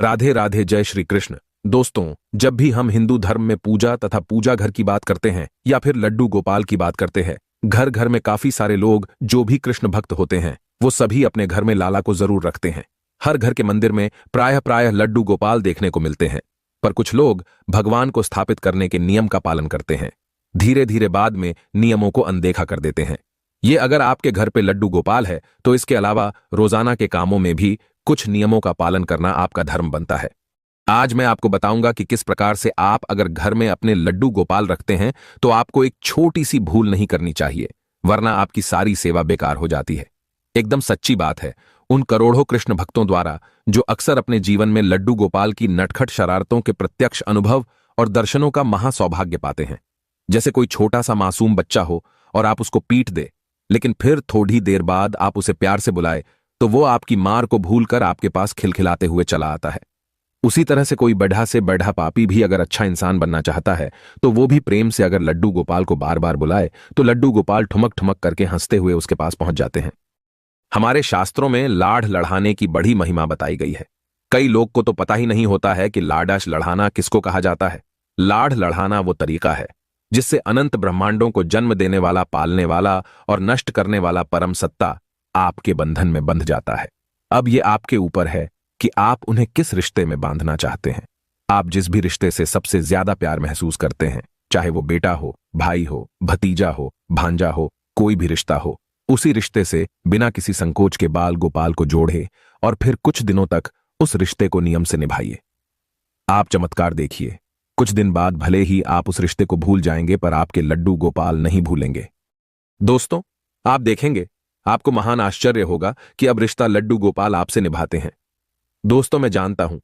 राधे राधे, जय श्री कृष्ण। दोस्तों, जब भी हम हिंदू धर्म में पूजा तथा पूजा घर की बात करते हैं या फिर लड्डू गोपाल की बात करते हैं, घर घर में काफी सारे लोग जो भी कृष्ण भक्त होते हैं वो सभी अपने घर में लाला को जरूर रखते हैं। हर घर के मंदिर में प्रायः लड्डू गोपाल देखने को मिलते हैं। पर कुछ लोग भगवान को स्थापित करने के नियम का पालन करते हैं, धीरे धीरे बाद में नियमों को अनदेखा कर देते हैं। ये अगर आपके घर पे लड्डू गोपाल है तो इसके अलावा रोजाना के कामों में भी कुछ नियमों का पालन करना आपका धर्म बनता है। आज मैं आपको बताऊंगा कि किस प्रकार से आप अगर घर में अपने लड्डू गोपाल रखते हैं तो आपको एक छोटी सी भूल नहीं करनी चाहिए, वरना आपकी सारी सेवा बेकार हो जाती है। एकदम सच्ची बात है। उन करोड़ों कृष्ण भक्तों द्वारा जो अक्सर अपने जीवन में लड्डू गोपाल की नटखट शरारतों के प्रत्यक्ष अनुभव और दर्शनों का महासौभाग्य पाते हैं। जैसे कोई छोटा सा मासूम बच्चा हो और आप उसको पीट दे, लेकिन फिर थोड़ी देर बाद आप उसे प्यार से बुलाए तो वो आपकी मार को भूलकर आपके पास खिलखिलाते हुए चला आता है। उसी तरह से कोई बढ़ा से बढ़ा पापी भी अगर अच्छा इंसान बनना चाहता है तो वो भी प्रेम से अगर लड्डू गोपाल को बार बार बुलाए तो लड्डू गोपाल ठुमक ठुमक करके हंसते हुए उसके पास पहुंच जाते हैं। हमारे शास्त्रों में लाड़ लढ़ाने की बड़ी महिमा बताई गई है। कई लोग को तो पता ही नहीं होता है कि लाडाश लढ़ाना किसको कहा जाता है। लाड़ लढ़ाना वो तरीका है जिससे अनंत ब्रह्मांडों को जन्म देने वाला, पालने वाला और नष्ट करने वाला परम सत्ता आपके बंधन में बंध जाता है। अब ये आपके ऊपर है कि आप उन्हें किस रिश्ते में बांधना चाहते हैं। आप जिस भी रिश्ते से सबसे ज्यादा प्यार महसूस करते हैं, चाहे वो बेटा हो, भाई हो, भतीजा हो, भांजा हो, कोई भी रिश्ता हो, उसी रिश्ते से बिना किसी संकोच के बाल गोपाल को जोड़े और फिर कुछ दिनों तक उस रिश्ते को नियम से निभाइए। आप चमत्कार देखिए, कुछ दिन बाद भले ही आप उस रिश्ते को भूल जाएंगे पर आपके लड्डू गोपाल नहीं भूलेंगे। दोस्तों, आप देखेंगे, आपको महान आश्चर्य होगा कि अब रिश्ता लड्डू गोपाल आपसे निभाते हैं। दोस्तों, मैं जानता हूं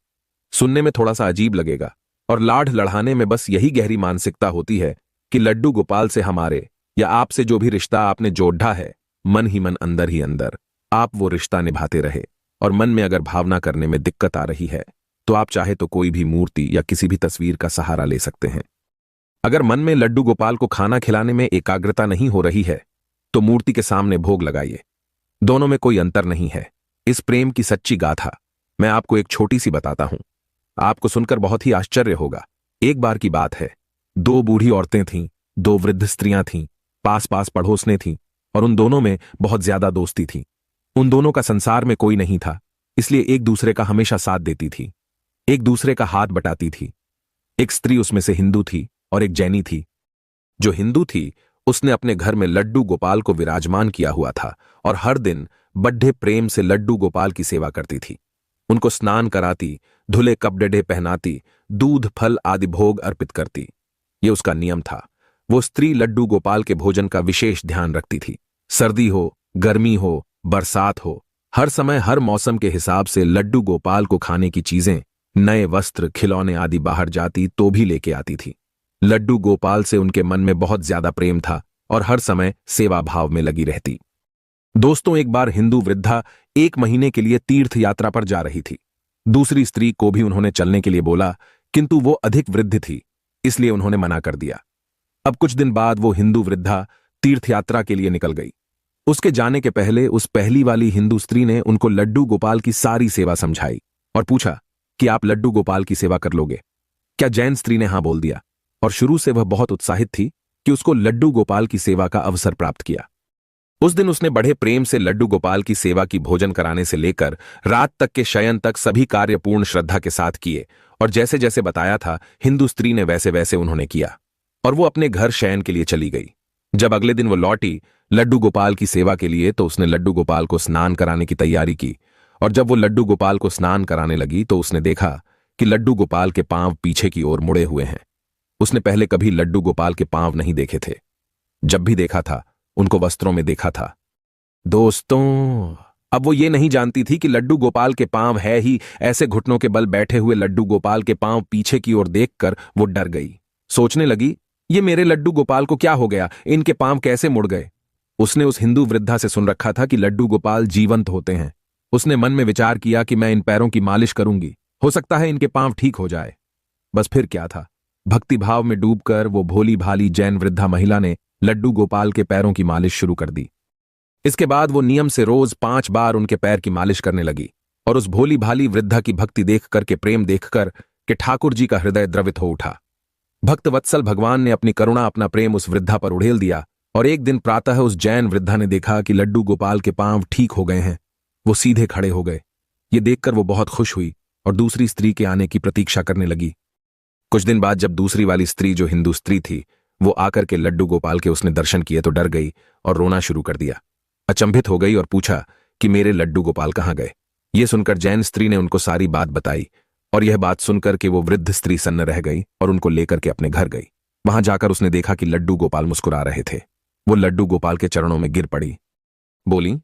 सुनने में थोड़ा सा अजीब लगेगा और लाड़ लढ़ाने में बस यही गहरी मानसिकता होती है कि लड्डू गोपाल से हमारे या आपसे जो भी रिश्ता आपने जोड़ा है, मन ही मन अंदर ही अंदर आप वो रिश्ता निभाते रहे। और मन में अगर भावना करने में दिक्कत आ रही है तो आप चाहे तो कोई भी मूर्ति या किसी भी तस्वीर का सहारा ले सकते हैं। अगर मन में लड्डू गोपाल को खाना खिलाने में एकाग्रता नहीं हो रही है तो मूर्ति के सामने भोग लगाइए। दोनों में कोई अंतर नहीं है। इस प्रेम की सच्ची गाथा मैं आपको एक छोटी सी बताता हूं। आपको सुनकर बहुत ही आश्चर्य होगा। एक बार की बात है, दो बूढ़ी औरतें थीं, दो वृद्ध स्त्रियां थीं, पास पास पड़ोसनें थीं और उन दोनों में बहुत ज्यादा दोस्ती थी। उन दोनों का संसार में कोई नहीं था, इसलिए एक दूसरे का हमेशा साथ देती थी, एक दूसरे का हाथ बटाती थी। एक स्त्री उसमें से हिंदू थी और एक जैनी थी। जो हिंदू थी उसने अपने घर में लड्डू गोपाल को विराजमान किया हुआ था और हर दिन बड्ढे प्रेम से लड्डू गोपाल की सेवा करती थी। उनको स्नान कराती, धुले कपड़े पहनाती, दूध फल आदि भोग अर्पित करती। ये उसका नियम था। वो स्त्री लड्डू गोपाल के भोजन का विशेष ध्यान रखती थी। सर्दी हो, गर्मी हो, बरसात हो, हर समय हर मौसम के हिसाब से लड्डू गोपाल को खाने की चीजें, नए वस्त्र, खिलौने आदि बाहर जाती तो भी लेके आती थी। लड्डू गोपाल से उनके मन में बहुत ज्यादा प्रेम था और हर समय सेवा भाव में लगी रहती। दोस्तों, एक बार हिंदू वृद्धा 1 महीने के लिए तीर्थ यात्रा पर जा रही थी। दूसरी स्त्री को भी उन्होंने चलने के लिए बोला, किंतु वो अधिक वृद्ध थी, इसलिए उन्होंने मना कर दिया। अब कुछ दिन बाद वो हिंदू वृद्धा तीर्थ यात्रा के लिए निकल गई। उसके जाने के पहले उस पहली वाली हिंदू स्त्री ने उनको लड्डू गोपाल की सारी सेवा समझाई और पूछा कि आप लड्डू गोपाल की सेवा कर लोगे क्या? जैन स्त्री ने हां बोल दिया और शुरू से वह बहुत उत्साहित थी कि उसको लड्डू गोपाल की सेवा का अवसर प्राप्त किया। उस दिन उसने बड़े प्रेम से लड्डू गोपाल की सेवा की, भोजन कराने से लेकर रात तक के शयन तक सभी कार्य पूर्ण श्रद्धा के साथ किए और जैसे जैसे बताया था हिंदू स्त्री ने वैसे वैसे उन्होंने किया और वो अपने घर शयन के लिए चली गई। जब अगले दिन वो लौटी लड्डू गोपाल की सेवा के लिए तो उसने लड्डू गोपाल को स्नान कराने की तैयारी की और जब वो लड्डू गोपाल को स्नान कराने लगी तो उसने देखा कि लड्डू गोपाल के पांव पीछे की ओर मुड़े हुए हैं। उसने पहले कभी लड्डू गोपाल के पांव नहीं देखे थे। जब भी देखा था उनको वस्त्रों में देखा था। दोस्तों, अब वो ये नहीं जानती थी कि लड्डू गोपाल के पांव है ही ऐसे घुटनों के बल बैठे हुए लड्डू गोपाल के पांव पीछे की ओर देखकर वो डर गई। सोचने लगी, ये मेरे लड्डू गोपाल को क्या हो गया, इनके पांव कैसे मुड़ गए? उसने उस हिंदू वृद्धा से सुन रखा था कि लड्डू गोपाल जीवंत होते हैं। उसने मन में विचार किया कि मैं इन पैरों की मालिश करूंगी, हो सकता है इनके पांव ठीक हो जाए। बस फिर क्या था, भक्तिभाव में डूबकर वो भोली भाली जैन वृद्धा महिला ने लड्डू गोपाल के पैरों की मालिश शुरू कर दी। इसके बाद वो नियम से रोज 5 बार उनके पैर की मालिश करने लगी और उस भोली भाली वृद्धा की भक्ति देख करके प्रेम देखकर कि ठाकुर जी का हृदय द्रवित हो उठा। भक्त वत्सल भगवान ने अपनी करुणा अपना प्रेम उस वृद्धा पर उड़ेल दिया और एक दिन प्रातः उस जैन वृद्धा ने देखा कि लड्डू गोपाल के पांव ठीक हो गए हैं, वो सीधे खड़े हो गए। ये देखकर वो बहुत खुश हुई और दूसरी स्त्री के आने की प्रतीक्षा करने लगी। कुछ दिन बाद जब दूसरी वाली स्त्री जो हिंदू स्त्री थी वो आकर के लड्डू गोपाल के उसने दर्शन किए तो डर गई और रोना शुरू कर दिया। अचंभित हो गई और पूछा कि मेरे लड्डू गोपाल कहाँ गए। ये सुनकर जैन स्त्री ने उनको सारी बात बताई और यह बात सुनकर के वो वृद्ध स्त्री सन्न रह गई और उनको लेकर के अपने घर गई। वहां जाकर उसने देखा कि लड्डू गोपाल मुस्कुरा रहे थे। वो लड्डू गोपाल के चरणों में गिर पड़ी, बोली,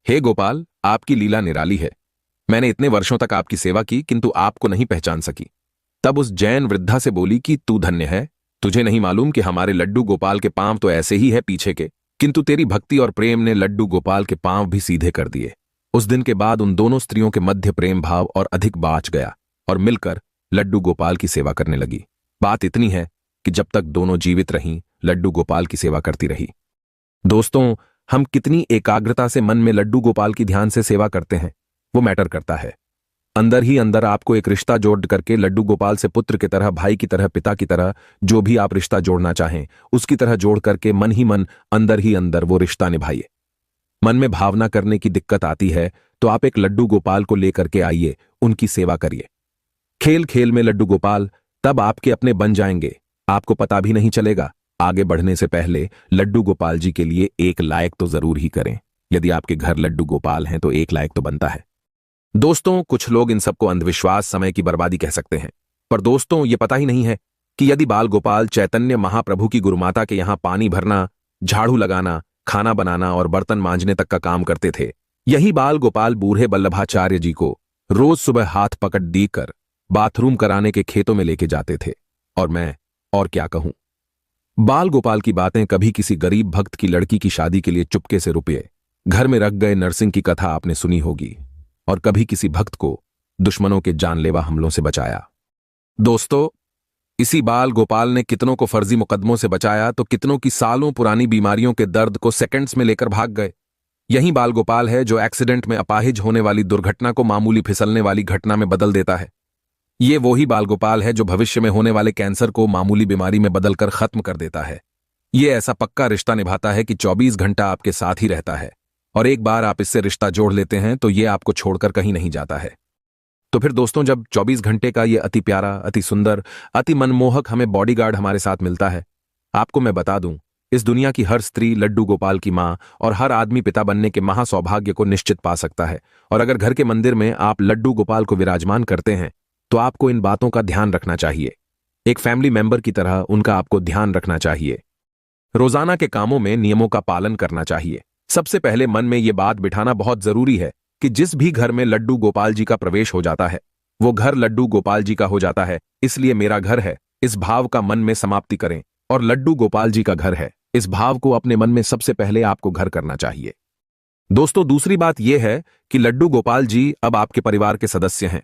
हे गोपाल, आपकी लीला निराली है। मैंने इतने वर्षों तक आपकी सेवा की किंतु आपको नहीं पहचान सकी। तब उस जैन वृद्धा से बोली कि तू धन्य है, तुझे नहीं मालूम कि हमारे लड्डू गोपाल के पांव तो ऐसे ही है पीछे के, किंतु तेरी भक्ति और प्रेम ने लड्डू गोपाल के पांव भी सीधे कर दिए। उस दिन के बाद उन दोनों स्त्रियों के मध्य प्रेम भाव और अधिक बाँच गया और मिलकर लड्डू गोपाल की सेवा करने लगी। बात इतनी है कि जब तक दोनों जीवित रहीं लड्डू गोपाल की सेवा करती रही। दोस्तों, हम कितनी एकाग्रता से मन में लड्डू गोपाल की ध्यान से सेवा करते हैं वो मैटर करता है। अंदर ही अंदर आपको एक रिश्ता जोड़ करके लड्डू गोपाल से पुत्र की तरह, भाई की तरह, पिता की तरह, जो भी आप रिश्ता जोड़ना चाहें उसकी तरह जोड़ करके मन ही मन अंदर ही अंदर वो रिश्ता निभाइए। मन में भावना करने की दिक्कत आती है तो आप एक लड्डू गोपाल को लेकर के आइए, उनकी सेवा करिए। खेल खेल में लड्डू गोपाल तब आपके अपने बन जाएंगे, आपको पता भी नहीं चलेगा। आगे बढ़ने से पहले लड्डू गोपाल जी के लिए एक लायक तो जरूर ही करें। यदि आपके घर लड्डू गोपाल हैं तो एक लायक तो बनता है। दोस्तों, कुछ लोग इन सबको अंधविश्वास, समय की बर्बादी कह सकते हैं, पर दोस्तों ये पता ही नहीं है कि यदि बाल गोपाल चैतन्य महाप्रभु की गुरुमाता के यहां पानी भरना, झाड़ू लगाना, खाना बनाना और बर्तन मांजने तक का काम करते थे, यही बाल गोपाल बूढ़े वल्लभाचार्य जी को रोज सुबह हाथ पकड़ देकर बाथरूम कराने के खेतों में लेके जाते थे। और मैं और क्या कहूं, बाल गोपाल की बातें कभी किसी गरीब भक्त की लड़की की शादी के लिए चुपके से रुपये घर में रख गए नरसिंह की कथा आपने सुनी होगी, और कभी किसी भक्त को दुश्मनों के जानलेवा हमलों से बचाया। दोस्तों, इसी बाल गोपाल ने कितनों को फर्जी मुकदमों से बचाया तो कितनों की सालों पुरानी बीमारियों के दर्द को सेकंड्स में लेकर भाग गए। यही बाल गोपाल है जो एक्सीडेंट में अपाहिज होने वाली दुर्घटना को मामूली फिसलने वाली घटना में बदल देता है। ये वही बाल गोपाल है जो भविष्य में होने वाले कैंसर को मामूली बीमारी में बदलकर खत्म कर देता है। ये ऐसा पक्का रिश्ता निभाता है कि 24 घंटा आपके साथ ही रहता है, और एक बार आप इससे रिश्ता जोड़ लेते हैं तो ये आपको छोड़कर कहीं नहीं जाता है। तो फिर दोस्तों, जब 24 घंटे का ये अति प्यारा, अति सुंदर, अति मनमोहक हमें बॉडीगार्ड हमारे साथ मिलता है, आपको मैं बता दूं, इस दुनिया की हर स्त्री लड्डू गोपाल की मां और हर आदमी पिता बनने के महासौभाग्य को निश्चित पा सकता है। और अगर घर के मंदिर में आप लड्डू गोपाल को विराजमान करते हैं तो आपको इन बातों का ध्यान रखना चाहिए। एक फैमिली मेंबर की तरह उनका आपको ध्यान रखना चाहिए। रोजाना के कामों में नियमों का पालन करना चाहिए। सबसे पहले मन में ये बात बिठाना बहुत जरूरी है कि जिस भी घर में लड्डू गोपाल जी का प्रवेश हो जाता है वो घर लड्डू गोपाल जी का हो जाता है, इसलिए मेरा घर है, इस भाव का मन में समाप्ति करें। और लड्डू गोपाल जी का घर है, इस भाव को अपने मन में सबसे पहले आपको घर करना चाहिए। दोस्तों, दूसरी बात यह है कि लड्डू गोपाल जी अब आपके परिवार के सदस्य हैं।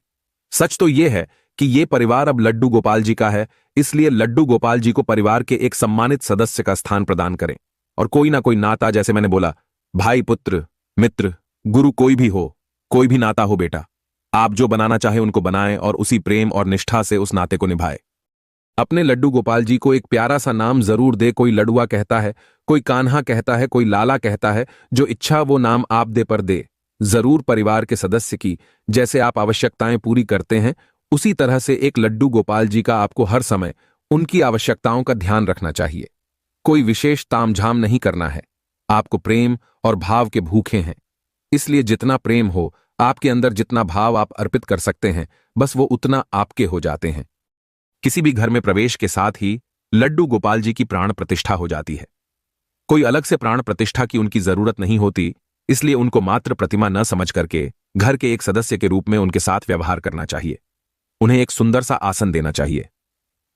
सच तो यह है कि यह परिवार अब लड्डू गोपाल जी का है, इसलिए लड्डू गोपाल जी को परिवार के एक सम्मानित सदस्य का स्थान प्रदान करें। और कोई ना कोई नाता, जैसे मैंने बोला, भाई, पुत्र, मित्र, गुरु, कोई भी हो, कोई भी नाता हो बेटा, आप जो बनाना चाहे उनको बनाएं और उसी प्रेम और निष्ठा से उस नाते को निभाएं। अपने लड्डू गोपाल जी को एक प्यारा सा नाम जरूर दे। कोई लडुआ कहता है, कोई कान्हा कहता है, कोई लाला कहता है, जो इच्छा वो नाम आप दे पर दे। जरूर परिवार के सदस्य की जैसे आप आवश्यकताएं पूरी करते हैं उसी तरह से एक लड्डू गोपाल जी का आपको हर समय उनकी आवश्यकताओं का ध्यान रखना चाहिए। कोई विशेष तामझाम नहीं करना है। आपको प्रेम और भाव के भूखे हैं, इसलिए जितना प्रेम हो आपके अंदर, जितना भाव आप अर्पित कर सकते हैं, बस वो उतना आपके हो जाते हैं। किसी भी घर में प्रवेश के साथ ही लड्डू गोपाल जी की प्राण प्रतिष्ठा हो जाती है। कोई अलग से प्राण प्रतिष्ठा की उनकी जरूरत नहीं होती, इसलिए उनको मात्र प्रतिमा न समझ करके घर के एक सदस्य के रूप में उनके साथ व्यवहार करना चाहिए। उन्हें एक सुंदर सा आसन देना चाहिए।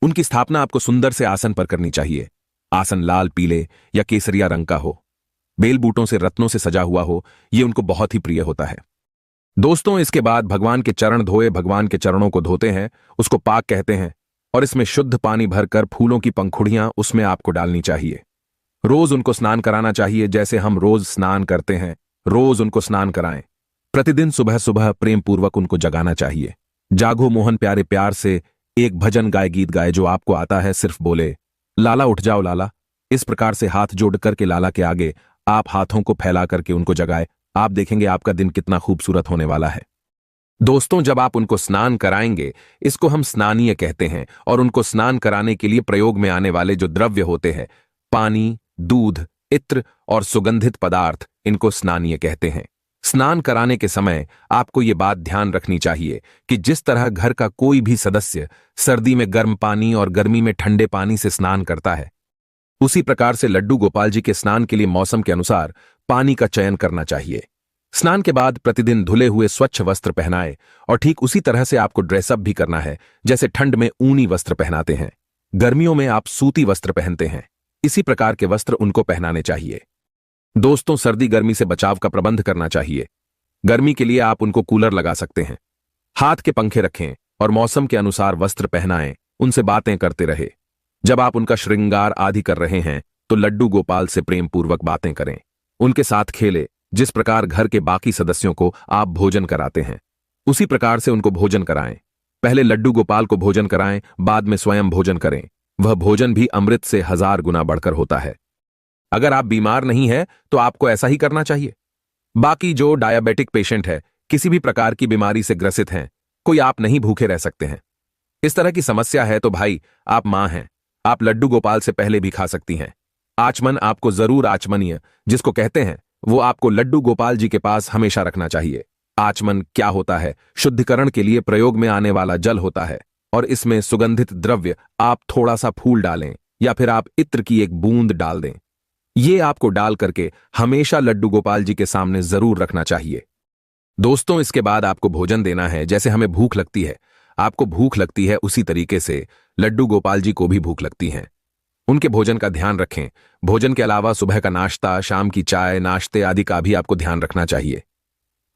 उनकी स्थापना आपको सुंदर से आसन पर करनी चाहिए। आसन लाल, पीले या केसरिया रंग का हो, बेल बूटों से, रत्नों से सजा हुआ हो, यह उनको बहुत ही प्रिय होता है। दोस्तों, इसके बाद भगवान के चरण धोए, भगवान के चरणों को धोते हैं, उसको पाक कहते हैं, और इसमें शुद्ध पानी भरकर फूलों की पंखुड़ियां उसमें आपको डालनी चाहिए। रोज उनको स्नान कराना चाहिए, जैसे हम रोज स्नान करते हैं, रोज उनको स्नान कराएं। प्रतिदिन सुबह सुबह प्रेम पूर्वक उनको जगाना चाहिए। जागो मोहन प्यारे, प्यार से एक भजन गाए, गीत गाए जो आपको आता है, सिर्फ बोले लाला उठ जाओ लाला। इस प्रकार से हाथ जोड़ करके लाला के आगे आप हाथों को फैला करके उनको जगाए। आप देखेंगे आपका दिन कितना खूबसूरत होने वाला है। दोस्तों, जब आप उनको स्नान कराएंगे, इसको हम स्नानीय कहते हैं, और उनको स्नान कराने के लिए प्रयोग में आने वाले जो द्रव्य होते हैं, पानी, दूध, इत्र और सुगंधित पदार्थ, इनको स्नानीय कहते हैं। स्नान कराने के समय आपको ये बात ध्यान रखनी चाहिए कि जिस तरह घर का कोई भी सदस्य सर्दी में गर्म पानी और गर्मी में ठंडे पानी से स्नान करता है, उसी प्रकार से लड्डू गोपाल जी के स्नान के लिए मौसम के अनुसार पानी का चयन करना चाहिए। स्नान के बाद प्रतिदिन धुले हुए स्वच्छ वस्त्र पहनाए, और ठीक उसी तरह से आपको ड्रेसअप भी करना है। जैसे ठंड में ऊनी वस्त्र पहनाते हैं, गर्मियों में आप सूती वस्त्र पहनते हैं, इसी प्रकार के वस्त्र उनको पहनाने चाहिए। दोस्तों, सर्दी गर्मी से बचाव का प्रबंध करना चाहिए। गर्मी के लिए आप उनको कूलर लगा सकते हैं, हाथ के पंखे रखें और मौसम के अनुसार वस्त्र पहनाएं, उनसे बातें करते रहे। जब आप उनका श्रृंगार आदि कर रहे हैं तो लड्डू गोपाल से प्रेम पूर्वक बातें करें, उनके साथ खेले। जिस प्रकार घर के बाकी सदस्यों को आप भोजन कराते हैं, उसी प्रकार से उनको भोजन कराएं। पहले लड्डू गोपाल को भोजन कराएं, बाद में स्वयं भोजन करें। वह भोजन भी अमृत से 1000 गुना बढ़कर होता है। अगर आप बीमार नहीं है तो आपको ऐसा ही करना चाहिए। बाकी जो डायबिटिक पेशेंट है, किसी भी प्रकार की बीमारी से ग्रसित हैं, कोई आप नहीं भूखे रह सकते हैं। इस तरह की समस्या है तो भाई, आप मां हैं, आप लड्डू गोपाल से पहले भी खा सकती हैं। आचमन आपको जरूर, आचमनीय जिसको कहते हैं, वो आपको लड्डू गोपाल जी के पास हमेशा रखना चाहिए। आचमन क्या होता है? शुद्धिकरण के लिए प्रयोग में आने वाला जल होता है, और इसमें सुगंधित द्रव्य आप थोड़ा सा फूल डालें या फिर आप इत्र की एक बूंद डाल दें। ये आपको डाल करके हमेशा लड्डू गोपाल जी के सामने जरूर रखना चाहिए। दोस्तों, इसके बाद आपको भोजन देना है। जैसे हमें भूख लगती है, आपको भूख लगती है, उसी तरीके से लड्डू गोपाल जी को भी भूख लगती है। उनके भोजन का ध्यान रखें। भोजन के अलावा सुबह का नाश्ता, शाम की चाय, नाश्ते आदि का भी आपको ध्यान रखना चाहिए।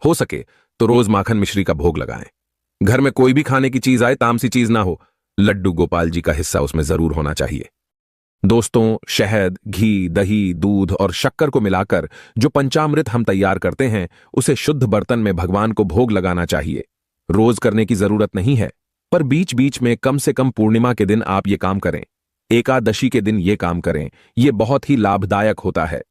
हो सके तो रोज माखन मिश्री का भोग लगाएं। घर में कोई भी खाने की चीज आए, तामसी चीज ना हो, लड्डू गोपाल जी का हिस्सा उसमें जरूर होना चाहिए। दोस्तों, शहद, घी, दही, दूध और शक्कर को मिलाकर जो पंचामृत हम तैयार करते हैं, उसे शुद्ध बर्तन में भगवान को भोग लगाना चाहिए। रोज करने की जरूरत नहीं है, पर बीच बीच में कम से कम पूर्णिमा के दिन आप ये काम करें, एकादशी के दिन ये काम करें। ये बहुत ही लाभदायक होता है।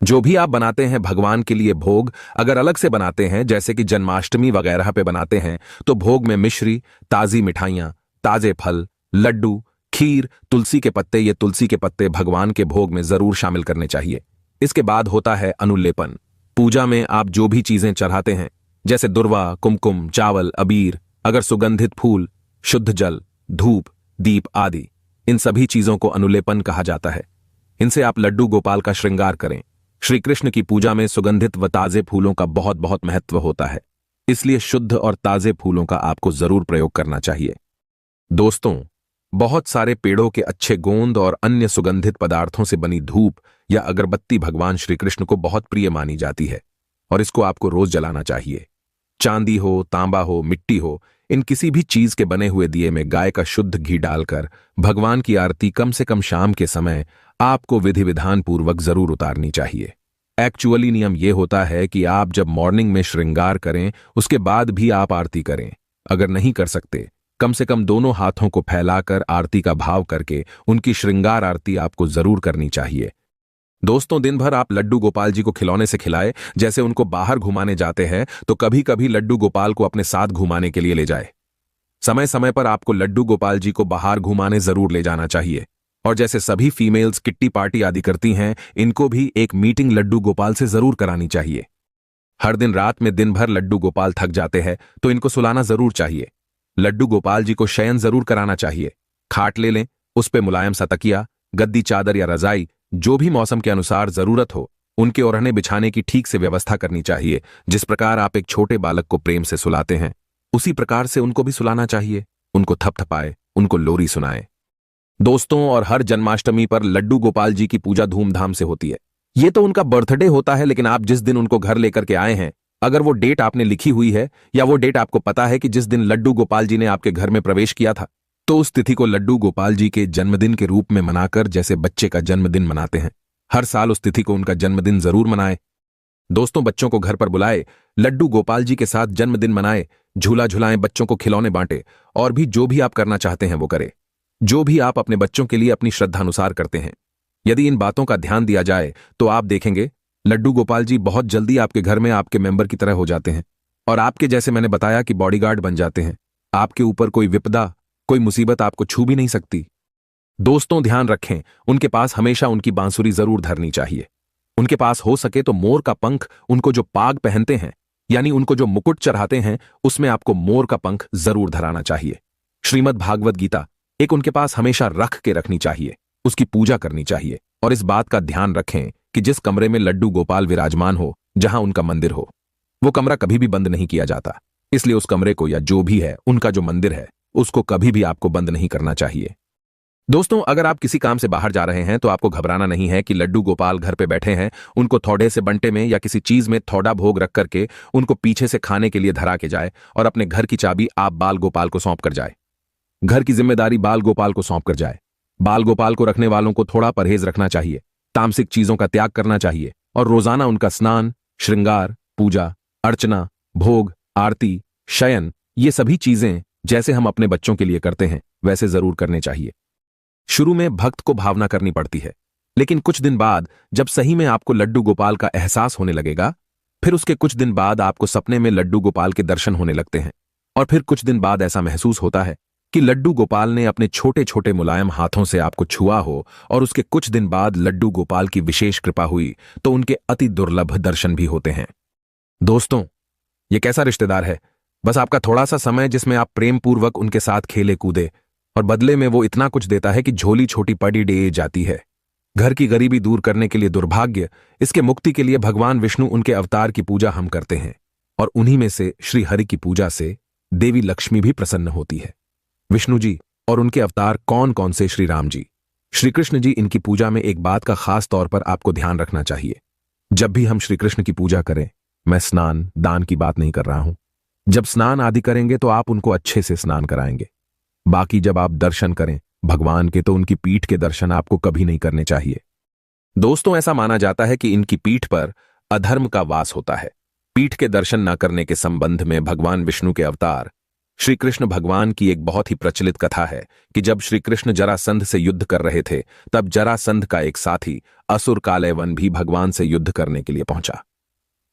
जो भी आप बनाते हैं भगवान के लिए भोग, अगर अलग से बनाते हैं, जैसे कि जन्माष्टमी वगैरह पे बनाते हैं, तो भोग में मिश्री, ताजी मिठाइयां, ताजे फल, लड्डू, खीर, तुलसी के पत्ते, ये तुलसी के पत्ते भगवान के भोग में जरूर शामिल करने चाहिए। इसके बाद होता है अनुलेपन। पूजा में आप जो भी चीजें चढ़ाते हैं, जैसे दुर्वा, कुमकुम, चावल, अबीर, अगर सुगंधित फूल, शुद्ध जल, धूप, दीप आदि, इन सभी चीजों को अनुलेपन कहा जाता है। इनसे आप लड्डू गोपाल का श्रृंगार करें। श्री कृष्ण की पूजा में सुगंधित व ताजे फूलों का बहुत बहुत महत्व होता है, इसलिए शुद्ध और ताजे फूलों का आपको जरूर प्रयोग करना चाहिए। दोस्तों, बहुत सारे पेड़ों के अच्छे गोंद और अन्य सुगंधित पदार्थों से बनी धूप या अगरबत्ती भगवान श्री कृष्ण को बहुत प्रिय मानी जाती है, और इसको आपको रोज जलाना चाहिए। चांदी हो, तांबा हो, मिट्टी हो, इन किसी भी चीज के बने हुए दिए में गाय का शुद्ध घी डालकर भगवान की आरती कम से कम शाम के समय आपको विधि विधान पूर्वक जरूर उतारनी चाहिए। एक्चुअली नियम यह होता है कि आप जब मॉर्निंग में श्रृंगार करें, उसके बाद भी आप आरती करें। अगर नहीं कर सकते, कम से कम दोनों हाथों को फैलाकर आरती का भाव करके उनकी श्रृंगार आरती आपको जरूर करनी चाहिए। दोस्तों, दिन भर आप लड्डू गोपाल जी को खिलौने से खिलाए। जैसे उनको बाहर घुमाने जाते हैं तो कभी कभी लड्डू गोपाल को अपने साथ घुमाने के लिए ले जाए। समय समय पर आपको लड्डू गोपाल जी को बाहर घुमाने जरूर ले जाना चाहिए। और जैसे सभी फीमेल्स किट्टी पार्टी आदि करती हैं, इनको भी एक मीटिंग लड्डू गोपाल से जरूर करानी चाहिए। हर दिन रात में दिन भर लड्डू गोपाल थक जाते हैं तो इनको सुलाना जरूर चाहिए। लड्डू गोपाल जी को शयन जरूर कराना चाहिए। खाट ले लें, उस पे मुलायम सा तकिया, गद्दी, चादर या रजाई, जो भी मौसम के अनुसार जरूरत हो, उनके ओढ़ने बिछाने की ठीक से व्यवस्था करनी चाहिए। जिस प्रकार आप एक छोटे बालक को प्रेम से सुलाते हैं, उसी प्रकार से उनको भी सुलाना चाहिए। उनको थपथपाए, उनको लोरी सुनाए। दोस्तों, और हर जन्माष्टमी पर लड्डू गोपाल जी की पूजा धूमधाम से होती है। ये तो उनका बर्थडे होता है, लेकिन आप जिस दिन उनको घर लेकर के आए हैं, अगर वो डेट आपने लिखी हुई है या वो डेट आपको पता है कि जिस दिन लड्डू गोपाल जी ने आपके घर में प्रवेश किया था, तो उस तिथि को लड्डू गोपाल जी के जन्मदिन के रूप में मनाकर, जैसे बच्चे का जन्मदिन मनाते हैं, हर साल उस तिथि को उनका जन्मदिन जरूर मनाएं। दोस्तों, बच्चों को घर पर बुलाए, लड्डू गोपाल जी के साथ जन्मदिन मनाए, झूला झुलाएं, बच्चों को खिलौने बांटे और भी जो भी आप करना चाहते हैं वो करें, जो भी आप अपने बच्चों के लिए अपनी श्रद्धानुसार करते हैं। यदि इन बातों का ध्यान दिया जाए तो आप देखेंगे लड्डू गोपाल जी बहुत जल्दी आपके घर में आपके मेंबर की तरह हो जाते हैं और आपके, जैसे मैंने बताया, कि बॉडीगार्ड बन जाते हैं। आपके ऊपर कोई विपदा, कोई मुसीबत आपको छू भी नहीं सकती। दोस्तों, ध्यान रखें, उनके पास हमेशा उनकी बांसुरी जरूर धरनी चाहिए। उनके पास हो सके तो मोर का पंख, उनको जो पाग पहनते हैं यानी उनको जो मुकुट चढ़ाते हैं, उसमें आपको मोर का पंख जरूर धराना चाहिए। श्रीमद् भागवत गीता एक उनके पास हमेशा रख के रखनी चाहिए, उसकी पूजा करनी चाहिए। और इस बात का ध्यान रखें कि जिस कमरे में लड्डू गोपाल विराजमान हो, जहां उनका मंदिर हो, वो कमरा कभी भी बंद नहीं किया जाता। इसलिए उस कमरे को या जो भी है उनका जो मंदिर है, उसको कभी भी आपको बंद नहीं करना चाहिए। दोस्तों, अगर आप किसी काम से बाहर जा रहे हैं तो आपको घबराना नहीं है कि लड्डू गोपाल घर पे बैठे हैं। उनको थोड़े से बंटे में या किसी चीज में थोड़ा भोग रख करके उनको पीछे से खाने के लिए धरा के जाए और अपने घर की चाबी आप बाल गोपाल को सौंप कर जाए। घर की जिम्मेदारी बाल गोपाल को सौंप कर जाए। बाल गोपाल को रखने वालों को थोड़ा परहेज रखना चाहिए, तामसिक चीजों का त्याग करना चाहिए और रोजाना उनका स्नान, श्रृंगार, पूजा, अर्चना, भोग, आरती, शयन, ये सभी चीजें जैसे हम अपने बच्चों के लिए करते हैं वैसे जरूर करने चाहिए। शुरू में भक्त को भावना करनी पड़ती है, लेकिन कुछ दिन बाद जब सही में आपको लड्डू गोपाल का एहसास होने लगेगा, फिर उसके कुछ दिन बाद आपको सपने में लड्डू गोपाल के दर्शन होने लगते हैं और फिर कुछ दिन बाद ऐसा महसूस होता है कि लड्डू गोपाल ने अपने छोटे छोटे मुलायम हाथों से आपको छुआ हो और उसके कुछ दिन बाद लड्डू गोपाल की विशेष कृपा हुई तो उनके अति दुर्लभ दर्शन भी होते हैं। दोस्तों, ये कैसा रिश्तेदार है, बस आपका थोड़ा सा समय जिसमें आप प्रेम पूर्वक उनके साथ खेले कूदे और बदले में वो इतना कुछ देता है कि झोली छोटी पड़ी डे जाती है। घर की गरीबी दूर करने के लिए दुर्भाग्य, इसके मुक्ति के लिए भगवान विष्णु उनके अवतार की पूजा हम करते हैं और उन्हीं में से श्री हरि की पूजा से देवी लक्ष्मी भी प्रसन्न होती है। विष्णु जी और उनके अवतार कौन कौन से? श्री राम जी, श्री कृष्ण जी। इनकी पूजा में एक बात का खास तौर पर आपको ध्यान रखना चाहिए। जब भी हम श्री कृष्ण की पूजा करें, मैं स्नान दान की बात नहीं कर रहा हूं। जब स्नान आदि करेंगे तो आप उनको अच्छे से स्नान कराएंगे। बाकी जब आप दर्शन करें भगवान के तो उनकी पीठ के दर्शन आपको कभी नहीं करने चाहिए। दोस्तों, ऐसा माना जाता है कि इनकी पीठ पर अधर्म का वास होता है। पीठ के दर्शन न करने के संबंध में भगवान विष्णु के अवतार श्री कृष्ण भगवान की एक बहुत ही प्रचलित कथा है कि जब श्री कृष्ण जरासंध से युद्ध कर रहे थे, तब जरासंध का एक साथी असुर कालयवन भी भगवान से युद्ध करने के लिए पहुंचा।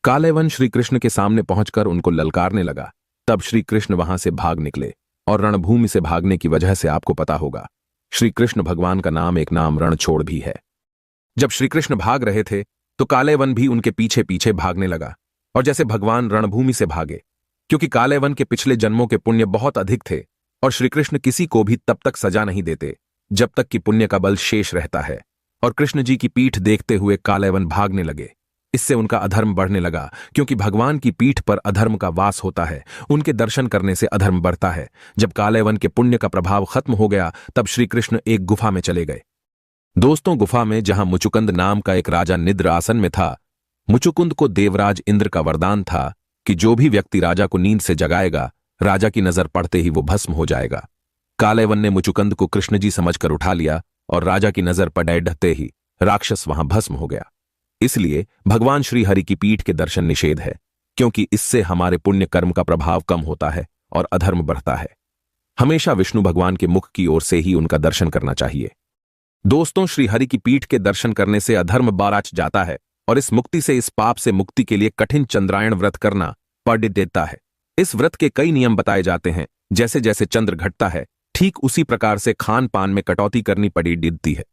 कालयवन श्री कृष्ण के सामने पहुंचकर उनको ललकारने लगा। तब श्री कृष्ण वहां से भाग निकले और रणभूमि से भागने की वजह से आपको पता होगा, श्री कृष्ण भगवान का नाम एक नाम रणछोड़ भी है। जब श्री कृष्ण भाग रहे थे तो कालयवन भी उनके पीछे पीछे भागने लगा और जैसे भगवान रणभूमि से भागे, क्योंकि कालयवन के पिछले जन्मों के पुण्य बहुत अधिक थे और श्री कृष्ण किसी को भी तब तक सजा नहीं देते जब तक कि पुण्य का बल शेष रहता है। और कृष्ण जी की पीठ देखते हुए कालयवन भागने लगे। इससे उनका अधर्म बढ़ने लगा, क्योंकि भगवान की पीठ पर अधर्म का वास होता है। उनके दर्शन करने से अधर्म बढ़ता है। जब कालयवन के पुण्य का प्रभाव खत्म हो गया, तब श्री कृष्ण एक गुफा में चले गए। दोस्तों, गुफा में जहां मुचुकुंद नाम का एक राजा निद्र आसन में था, मुचुकुंद को देवराज इंद्र का वरदान था कि जो भी व्यक्ति राजा को नींद से जगाएगा, राजा की नजर पड़ते ही वो भस्म हो जाएगा। कालयवन ने मुचुकुंद को कृष्ण जी समझकर उठा लिया और राजा की नजर पड़े ढहते ही राक्षस वहां भस्म हो गया। इसलिए भगवान श्री हरि की पीठ के दर्शन निषेध है, क्योंकि इससे हमारे पुण्य कर्म का प्रभाव कम होता है और अधर्म बढ़ता है। हमेशा विष्णु भगवान के मुख की ओर से ही उनका दर्शन करना चाहिए। दोस्तों, श्री हरि की पीठ के दर्शन करने से अधर्म बाराच जाता है और इस मुक्ति से, इस पाप से मुक्ति के लिए कठिन चंद्रायण व्रत करना पड़ देता है। इस व्रत के कई नियम बताए जाते हैं। जैसे जैसे चंद्र घटता है, ठीक उसी प्रकार से खान पान में कटौती करनी पड़ी डिदती है।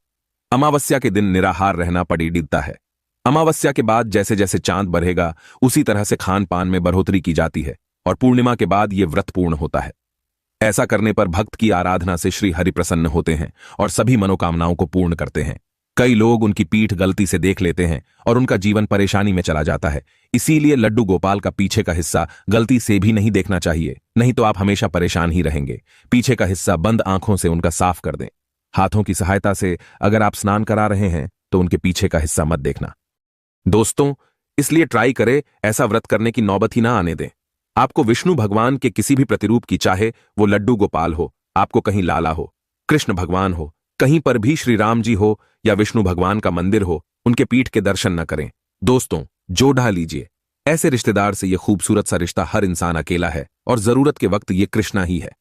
अमावस्या के दिन निराहार रहना पड़ी डिदता है। अमावस्या के बाद जैसे जैसे चांद बढ़ेगा, उसी तरह से खान पान में बढ़ोतरी की जाती है और पूर्णिमा के बाद ये व्रत पूर्ण होता है। ऐसा करने पर भक्त की आराधना से श्री हरि प्रसन्न होते हैं और सभी मनोकामनाओं को पूर्ण करते हैं। कई लोग उनकी पीठ गलती से देख लेते हैं और उनका जीवन परेशानी में चला जाता है। इसीलिए लड्डू गोपाल का पीछे का हिस्सा गलती से भी नहीं देखना चाहिए, नहीं तो आप हमेशा परेशान ही रहेंगे। पीछे का हिस्सा बंद आंखों से उनका साफ कर दें। हाथों की सहायता से अगर आप स्नान करा रहे हैं तो उनके पीछे का हिस्सा मत देखना। दोस्तों, इसलिए ट्राई करें, ऐसा व्रत करने की नौबत ही ना आने दें। आपको विष्णु भगवान के किसी भी प्रतिरूप की, चाहे वो लड्डू गोपाल हो, आपको कहीं लाला हो, कृष्ण भगवान हो, कहीं पर भी श्री राम जी हो या विष्णु भगवान का मंदिर हो, उनके पीठ के दर्शन न करें। दोस्तों, जोड़ा लीजिए, ऐसे रिश्तेदार से ये खूबसूरत सा रिश्ता हर इंसान अकेला है और जरूरत के वक्त ये कृष्णा ही है।